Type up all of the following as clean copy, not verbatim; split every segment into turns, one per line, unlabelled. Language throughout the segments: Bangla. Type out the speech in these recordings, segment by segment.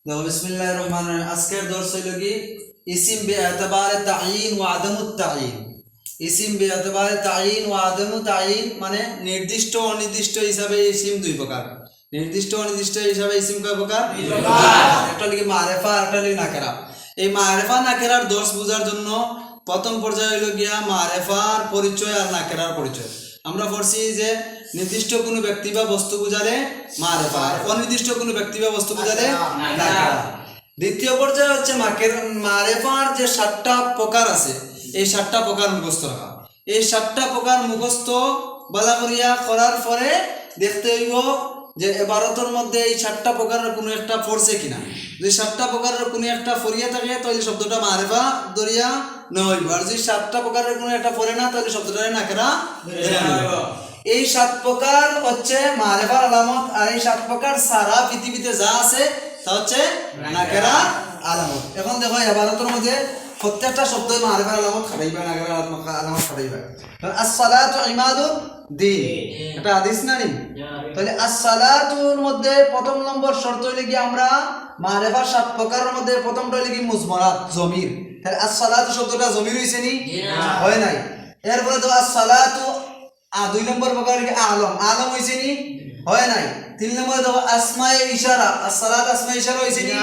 দেখো বিসমিল্লাহির রহমানির রহিম। আজকের দর্স হইল কি ইসিম বিআতাবারে তাঈন ওয়া আদামুত তাঈন। ইসিম বিআতাবারে তাঈন ওয়া আদামুত তাঈন মানে নির্দিষ্ট অনির্দিষ্ট হিসাবে ইসিম দুই প্রকার। নির্দিষ্ট অনির্দিষ্ট হিসাবে ইসিম কয় প্রকার? দুই প্রকার। একটা লিখে মারিফা আর একটা লিখে নাকেরা। এই মারিফা নাকেরার দর্স বোঝার জন্য প্রথম পর্যায়ে হইল গিয়া মারিফার পরিচয় আর নাকেরার পরিচয়। আমরা পড়ছি যে নির্দিষ্ট কোনো ব্যক্তি বা বস্তু বুঝালে মারিফা, আর অনির্দিষ্ট কোনো ব্যক্তি বা বস্তু বুঝালে নাকেরা। দ্বিতীয় পর্যায়ে হচ্ছে মারিফার যে 7টা প্রকার আছে, এই 7টা প্রকার মুখস্থ রাখা। এই 7টা প্রকার মুখস্থ বলা করিয়া করার পরে দেখতে হইব যে এবারতের মধ্যে এই 7টা প্রকারের কোনো একটা পড়ছে কিনা। যদি 7টা প্রকারের কোনো একটা ফরিয়া থাকে তাহলে শব্দটা মারিফা দরিয়া নইব, আর যদি 7টা প্রকারের কোনো একটা পড়ে না তাহলে শব্দটা নাকেরা। এই 7 প্রকার হচ্ছে মারিফার আলামত, আর এই 7 প্রকার সারা পৃথিবীতে যা আছে তা হচ্ছে নাকেরা আলামত। এখন দেখো ইবারতের মধ্যে প্রত্যেকটা শব্দ মারিফার আলামত খাটাইবা, নাকেরা আলামত খাটাইবা। as-সালাতু ইমাদুদ দ্বীন, এটা হাদিস না নি? তাহলে as-সালাতুর মধ্যে প্রথম নম্বর শর্ত হইলে কি আমরা মারিফার 7 প্রকারের মধ্যে প্রথমটা হইলে কি মুজমারাত জমির। তাহলে as-সালাতু শব্দটা জমির হইছে নি? হয় নাই। এরপরে তো as-সালাতু 2 নম্বর প্রকার কি আলম, আলম হইছে নি? হয় নাই। 3 নম্বরে দেখো আসমায়ে ইশারা, as-সালাত আসমায়ে ইশারা হইছে নি?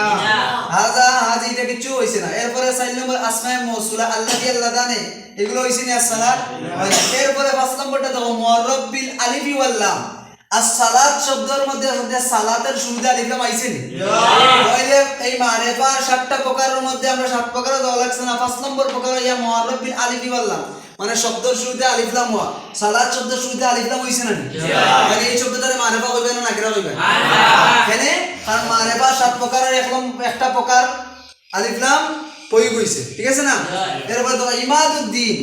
হাজা হাজি এটা কিছু হইছে না। এরপরে 4 নম্বর আসমায়ে মৌসুলা আল্লাহি আল্লাহ জানে, এগুলো হইছে নি as-সালাত? হয় না। এরপরে 5 নম্বরটা দেখো মুআররাব বিল আলিফি ওয়াল লাম, as-সালাত শব্দের মধ্যে সালাতের শুরুতে আলিফ লাম আইছে নি? তাহলে এই মারিফার 7টা প্রকারের মধ্যে আমরা 7 প্রকার দেওয়া লাগছে না। 5 নম্বর প্রকার ইয়া মুআররাব বিল আলিফি ওয়াল লাম মানে শব্দের শুরুতে আলিফ লাম হওয়া। সালাত শব্দের শুরুতে আলিফ লাম হইছে না? মানে এই শব্দটারে মারিফা কইবে না নাকিরা কইবে? কেন? কারণ মারিফা 7 প্রকারের একটা প্রকার আলিফ লাম প্রয়োগ হইছে, ঠিক আছে না? এরপর তো ইমাদুদ্দিন,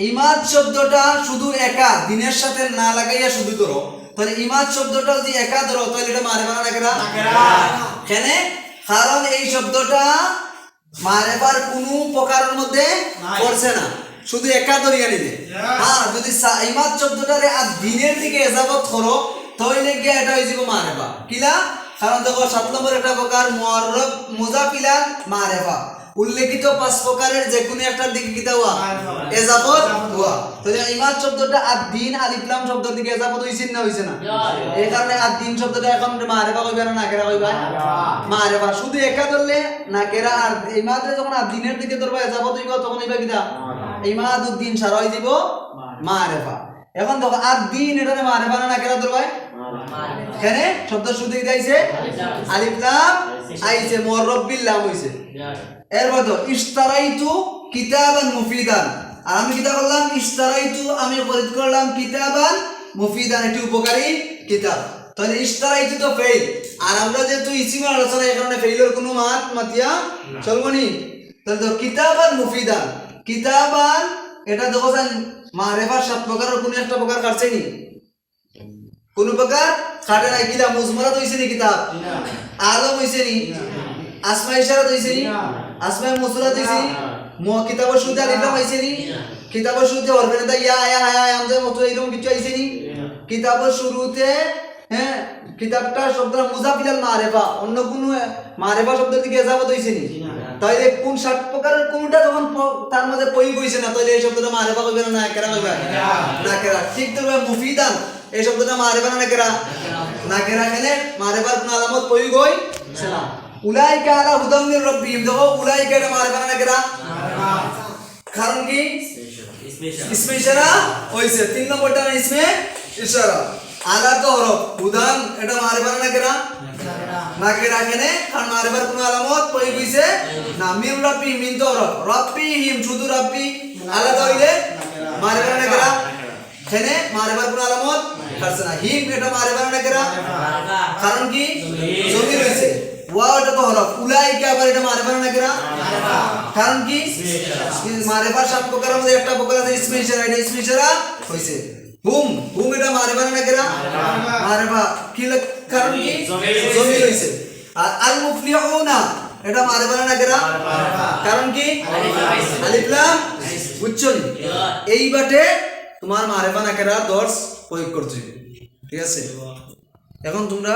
ইমাদ শব্দটা শুধু একা দিনের সাথে না লাগাইয়া শুধু ধরো, তাহলে ইমাদ শব্দটা যদি একা ধরো তাহলে এটা মারিফা না নাকিরা? কেন? কারণ এই শব্দটা মারিফার কোনো প্রকারের মধ্যে পড়ছে না, শুধু একা ধরিয়া নিবে। হ্যাঁ, যদি ইমাদ শব্দটারে আর দিনের দিকে এজাবত করো তাহলে গিয়ে এটা হয়ে যাবে মারিফা। কিলা? কারণ দেখো 7 নম্বর একটা প্রকার মুআররাব মুজাফিলান মারিফা, উল্লেখিত 5 প্রকারের যে কোনো একটার দিকে কি দেওয়া এজাবত হওয়া। তাহলে ইমাদ শব্দটা আর দিন আলিফ লাম শব্দের দিকে এজাবত হইছে না হইছে না? এই কারণে আর দিন শব্দটা এখন মারিফা কইবে না নাকিরা কইবা? মারিফা। শুধু একা ধরলে নাকিরা, আর ইমাদে যখন আর দিনের দিকে ধরবা এজাবত হইবা তখন হইবা কিটা ইমাদুদ্দিন সারা হই দিব মারিফা। এখন দেখো আর দিন এটারে মারিফা না নাকিরা ধরবা? এখানে শব্দ শুরুতে দিয়েছে আলিফ লাম আইছে, মুআররাব বিল লাম হইছে। এরপর তো ইশতারাইতু কিতাবান মুফিদান, আর আমি কিতা করলাম? ইশতারাইতু আমি খরিদ করলাম কিতাবান মুফিদান, এটি উপকারী কিতাব। তাহলে ইশতারাইতু তো ফেল, আর আমরা যেহেতু ইসিমের আলোচনা এখানে ফেলের কোনো মাতিয়া চলবো নি। তাহলে তো কিতাবান মুফিদান, কিতাবান এটা দেখো জান মারিফার 7 প্রকারের কোনো একটা প্রকার কাটছে নি? কোন প্রকার কাটে নাই। কিলা মুজমারাত হইছে নি? কিতাব আলম হইছে নি? আসমায়ে ইশারাত হইছে নি? আসমায়ে মৌসুলাত হইছে নি? কিতাবের শুরুতে আলিফ লাম হইছে নি? কিতাবের শুরুতে হরফে নিদা ইয়া আয়া হায়া আমজা মতো এরকম কিছু হইছে নি? কিতাবের শুরুতে কিতাবটা শব্দটা মুজাফিলাল মারিফা, অন্য কোন মারিফা শব্দের দিকে এজাবত হইছে নি? তাইলে কোন 7 প্রকারের কোনটা যখন তার মধ্যে প্রয়োগ হইছে না তাহলে এই শব্দটা মারিফা কইবে না নাকিরা কইবে? নাকিরা। ঠিক তো মুফিদান এই শব্দটা মারিফা না নাকিরা? নাকিরা। কেন? মারিফার কোন আলামত প্রয়োগ হইছে না। উলাইকা আলা হুদাম মির রাব্বিহিম, দেখো উলাইকা এটা মারিফা না নাকিরা? কারণ কি? ইসমে ইশারা হইছে। 3 নম্বরটা ইসমে ইশারা। আলা তো হরফ, হুদান এটা মারিফা না নাকিরা? নাকিরা। কেন? কারণ মারিফার কোন আলামত প্রয়োগ হইছে না। মির রাব্বিহিম মিন তো হরফ, রাব্বিহিম শুধু রাব্বি আলাদা হইলে মারিফা না নাকিরা? কেন? মারিফার কোন আলামত কাটছে না। হিম এটা মারিফা না নাকিরা? কারণ কি? জমির হইছে। ওয়া এটা তো হরফ, উলাইকা আবার এটা মারিফা না নাকিরা? কারণ কি? মারিফার 7 প্রকারের মধ্যে একটা প্রকার আছে ইসমে ইশারা, এটা ইসমে ইশারা হইছে। হুম হুম এটা মারিফা না নাকিরা? মারিফা। কি কারণ কি? জমির হইছে। আর আল মুফলিহুনা এটা মারিফা না নাকিরা? কারণ কি? আলিফ লাম বুঝছনি? এই বাটে তোমার মারিফা নাকিরা দর্স প্রয়োগ করতে, ঠিক আছে? এখন তোমরা